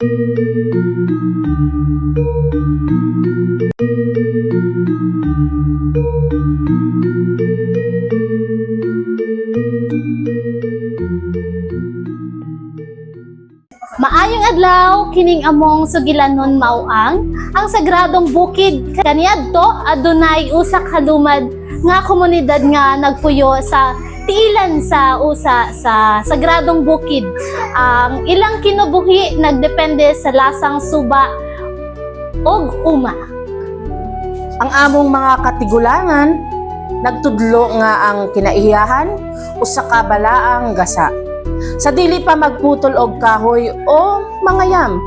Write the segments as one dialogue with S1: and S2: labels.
S1: Maayong adlaw kining among sugilanon mauang ang sagradong bukid kaniadto adunay usa ka lumad nga komunidad nga nagpuyo sa tiilan sa usa sa sagradong bukid. Ang ilang kinabuhi nagdepende sa lasang suba og uma.
S2: Ang among mga katigulangan nagtudlo nga ang kinaiyahan usa ka balaang gasa. Sa dili pa magputol og kahoy o mangayam,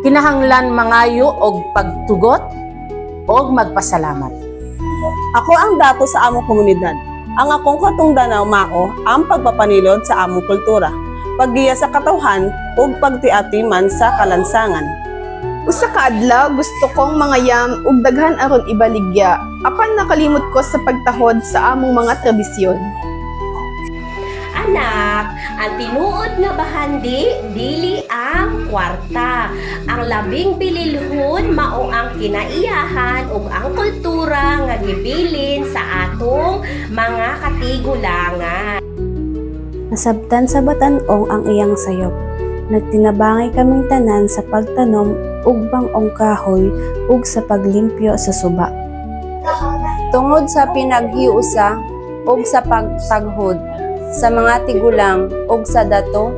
S2: kinahanglan mangayo og pagtugot og magpasalamat.
S3: Ako ang dato sa among komunidad. Ang akong katungdanaw mao ang pagpapanilod sa among kultura, paggiya sa katawhan ug pagtiatiman sa kalansangan.
S4: Usa ka adlaw gusto kong mangayam ug daghan aron ibaligya, apan nakalimot ko sa pagtahod sa among mga tradisyon.
S5: Anak, ang tinuod nga bahandi, dili ang kwarta. Ang labing pililhon mao ang kinaiyahan ug ang kultura nga gibilin sa atong mga katigulangan.
S6: Nasabtan sa batan-ong ang iyang sayop. Nagtinabangay kaming tanan sa pagtanom ug bang-ong kahoy ug sa paglimpyo sa suba.
S7: Tungod sa pinaghiusa ug sa pagtaghod sa mga tigulang ug sa dato,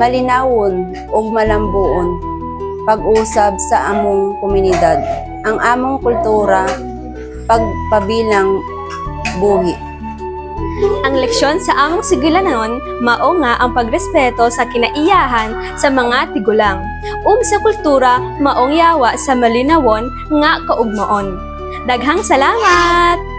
S7: malinawon ug malambuon pag-usab sa among komunidad, ang among kultura, pagpabilang buhi.
S8: Ang leksyon sa among sigilanon mao nga ang pagrespeto sa kinaiyahan sa mga tigulang ug sa kultura maong yawa sa malinawon nga kaugmaon. Daghang salamat!